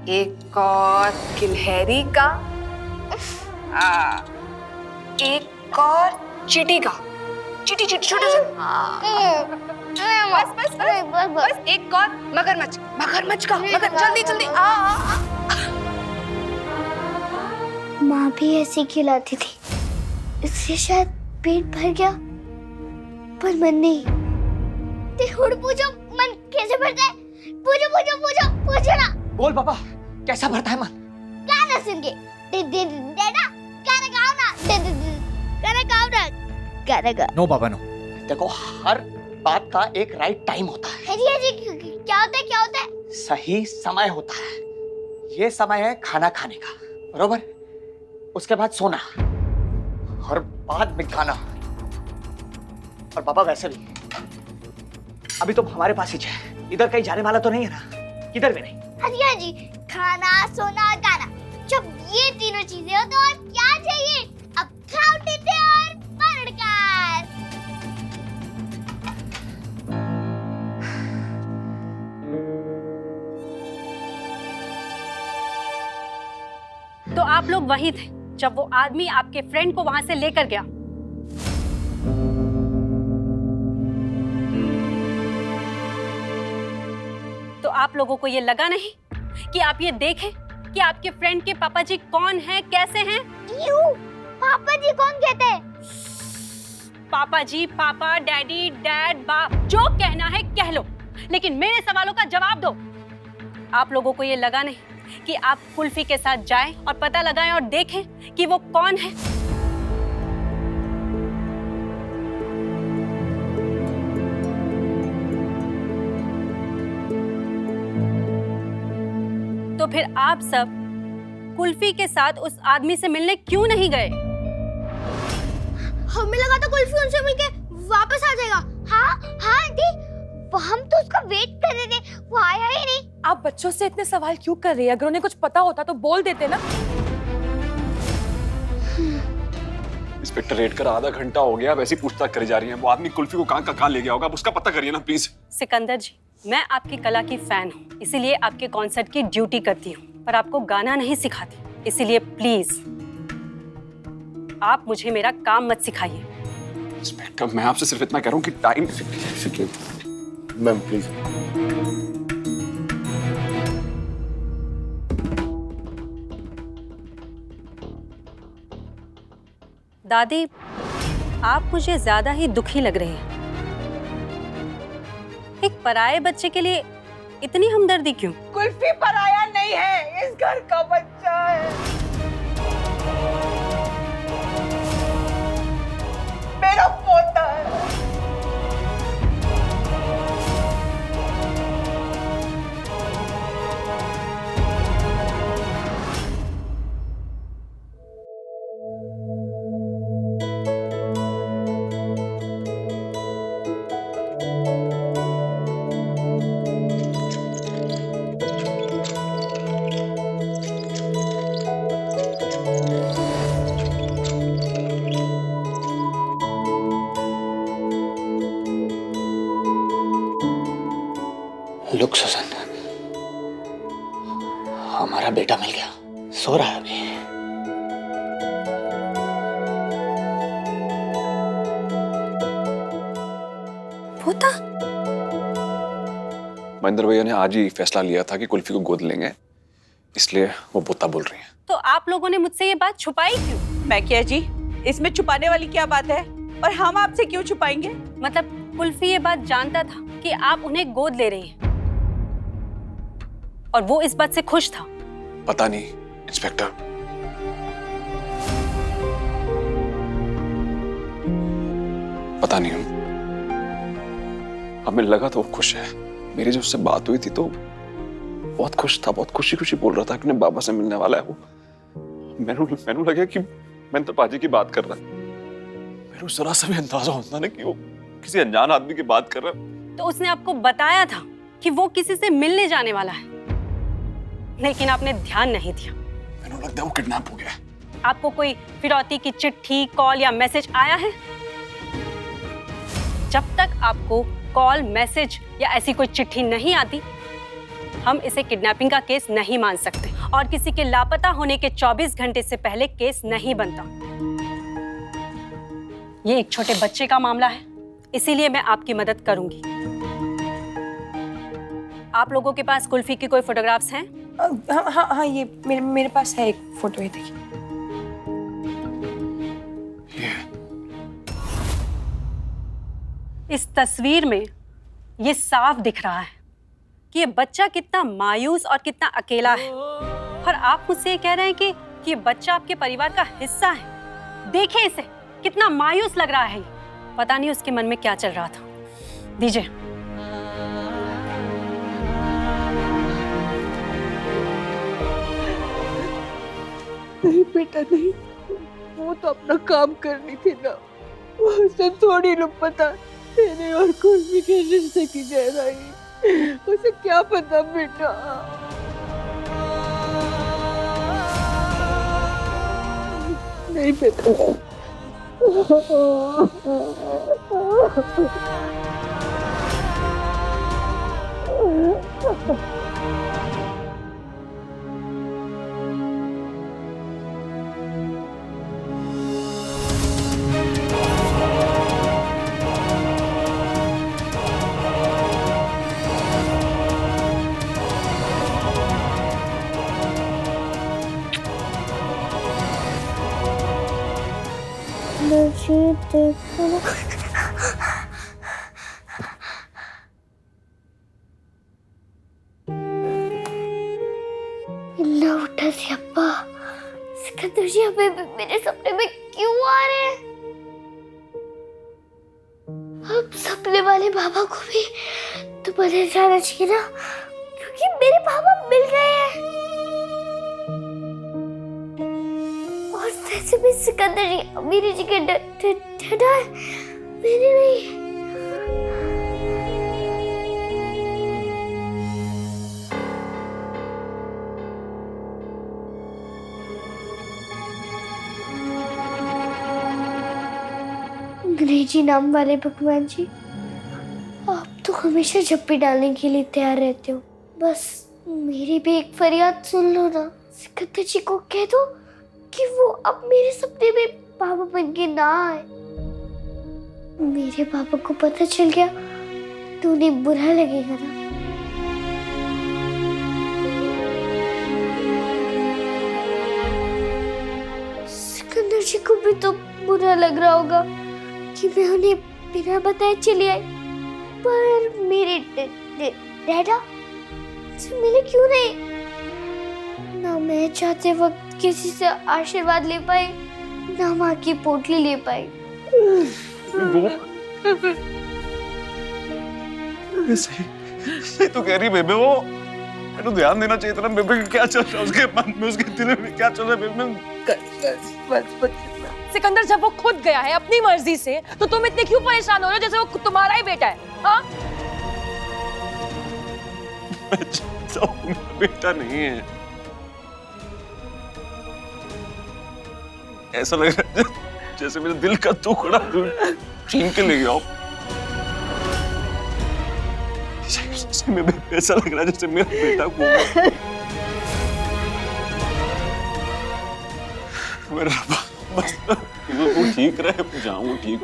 एक और गिलहरी का, एक और चींटी का। चींटी चींटी छोटे से। बस बस बस बस एक और मगरमच्छ। मगरमच्छ का मगर जल्दी जल्दी आ। माँ भी ऐसी खिलाती थी, इससे शायद पेट भर गया, पर मन नहीं। पूछो मन कैसे भरता है? पूछो पूछो पूछो पूछो ना। बोल पापा, कैसा भरता है मन? गाना सुन के देना, गाना गाओ ना, गाना गाओ ना, गाना गाओ। नो पापा नो। देखो, हर बात का एक राइट टाइम होता है। जी क्या होता है, क्या होता है? सही समय होता है। ये समय है खाना खाने का, बरोबर? उसके बाद सोना और बाद में खाना। और पापा वैसे भी अभी तो हमारे पास ही है, इधर कहीं जाने वाला तो नहीं है ना? किधर भी नहीं। हाँ जी, खाना सोना गाना, जब ये तीनों चीजें हो तो और क्या चाहिए? अब खाओ टीटे और पढ़कर। तो आप लोग वहीं थे जब वो आदमी आपके फ्रेंड को वहां से लेकर गया। तो आप लोगों को ये लगा नहीं कि आप ये देखें कि आपके फ्रेंड के पापा जी कौन हैं, कैसे हैं? क्यों? पापा जी कौन कहते हैं? पापा जी, पापा, डैडी, डैड, बाप, जो कहना है कह लो, लेकिन मेरे सवालों का जवाब दो। आप लोगों को ये लगा नहीं कि आप कुल्फी के साथ जाएं और पता लगाएं और देखें कि वो कौन है? तो फिर आप सब कुल्फी के साथ उस आदमी से मिलने क्यों नहीं गए? हमें लगा था कुल्फी उनसे मिलके वापस आ जाएगा। हाँ हाँ आंटी, हम तो उसका वेट कर रहे थे, वो आया ही नहीं। आप बच्चों से इतने सवाल क्यों कर रही है? अगर उन्हें कुछ पता होता तो बोल देते ना। इंस्पेक्टर रेड कर आधा घंटा हो गया, वैसे ही पूछताछ करी जा रही है। वो आदमी कुल्फी को कहाँ ले गया होगा, आप उसका पता करिए ना प्लीज। सिकंदर जी, मैं आपकी कला की फैन हूँ, इसीलिए आपके कॉन्सर्ट की ड्यूटी करती हूँ, पर आपको गाना नहीं सिखाती। इसीलिए प्लीज आप मुझे मेरा काम मत सिखाइए। इंस्पेक्टर, मैं आपसे सिर्फ इतना कह रहा हूँ कि टाइम। Ma'am please. दादी, आप मुझे ज्यादा ही दुखी लग रहे हैं। एक पराये बच्चे के लिए इतनी हमदर्दी क्यों? कुल्फी पराया नहीं है, इस घर का बच्चा है। मेरा पोता है। लुक सुसन, हमारा बेटा मिल गया, सो रहा है अभी। पोता? महेंद्र भैया ने आज ही फैसला लिया था कि कुल्फी को गोद लेंगे, इसलिए वो पोता बोल रही हैं। तो आप लोगों ने मुझसे ये बात छुपाई क्यों? मैकिया जी, इसमें छुपाने वाली क्या बात है? और हम आपसे क्यों छुपाएंगे? मतलब कुल्फी ये बात जानता था कि आप उन्हें गोद ले रही हैं और वो इस बात से खुश था? पता नहीं इंस्पेक्टर, पता नहीं। हमें लगा तो वो खुश है। मेरी जो उससे बात हुई थी तो बहुत खुश था, बहुत खुशी खुशी बोल रहा था कि अपने बाबा से मिलने वाला है वो। मैंने लगा कि मैं तो पाजी की बात कर रहा है। मेरे जरा सा भी अंदाजा होता ना कि वो किसी अनजान आदमी की बात कर रहा है। तो उसने आपको बताया था कि वो किसी से मिलने जाने वाला है, लेकिन आपने ध्यान नहीं दिया। मैंने लगता है वो किडनैप हो गया है। आपको कोई फिरौती की चिट्ठी, कॉल या मैसेज आया है? जब तक आपको कॉल, मैसेज या ऐसी कोई चिट्ठी नहीं आती, हम इसे किडनैपिंग का केस नहीं मान सकते और किसी के लापता होने के 24 घंटे से पहले केस नहीं बनता। ये एक छोटे बच्चे का मामला है, इसीलिए मैं आपकी मदद करूंगी। आप लोगों के पास कुल्फी की कोई फोटोग्राफ्स हैं? हाँ हाँ हाँ, ये मेरे पास है एक फोटो, ये देखिए। इस तस्वीर में ये साफ दिख रहा है कि ये बच्चा कितना मायूस और कितना अकेला है, और आप मुझसे ये कह रहे हैं कि ये बच्चा आपके परिवार का हिस्सा है। देखिए इसे, कितना मायूस लग रहा है। पता नहीं उसके मन में क्या चल रहा था। दीजिए। नहीं बेटा नहीं, वो तो अपना काम कर रही थी ना, उसे थोड़ी लोग पता तेरे और कुल्फी के रिश्ते की गहराई, उसे क्या पता बेटा। नहीं बेटा। इल्ला उठा सियापा, सिकंदर जी अबे मेरे सपने में क्यों आ रहे हैं? अब सपने वाले बाबा को भी तो बदल जाना चाहिए ना, क्योंकि मेरे बाबा मिल गए हैं। और वैसे भी सिकंदर जी मेरी जी के डर मेरे नहीं। अंग्रेजी नाम वाले भगवान जी, आप तो हमेशा झप्पी डालने के लिए तैयार रहते हो। बस मेरी भी एक फरियाद सुन लो ना। सिकंदर जी को कह दो कि वो अब मेरे सपने में बाबा बन के ना आए। मेरे पापा को पता चल गया तो उन्हें बुरा लगेगा ना। सिकंदर जी को भी तो बुरा लग रहा होगा कि मैं उन्हें बिना बताए चली आई, पर मेरे डैडा से मिले क्यों नहीं? ना मैं चाहते वक्त किसी से आशीर्वाद ले पाई, ना माँ की पोटली ले पाई। सही तो कह रही बेबे, वो मैंने ध्यान देना चाहिए था ना बेबे क्या चल रहा है उसके मन में, उसके दिल में क्या चल रहा है बेबे। बस सिकंदर जब वो खुद गया है अपनी मर्जी से, तो तुम इतने क्यों परेशान हो रहे हो जैसे वो तुम्हारा ही बेटा है? हाँ? मैं जानता हूं मेरा बेटा नहीं है, ऐसा लग रहा है जैसे मेरे दिल का टुकड़ा छीन के ले गया। ऐसा लग रहा है जैसे मेरा बेटा को मेरा बस वो ठीक रहे, जाऊं ठीक।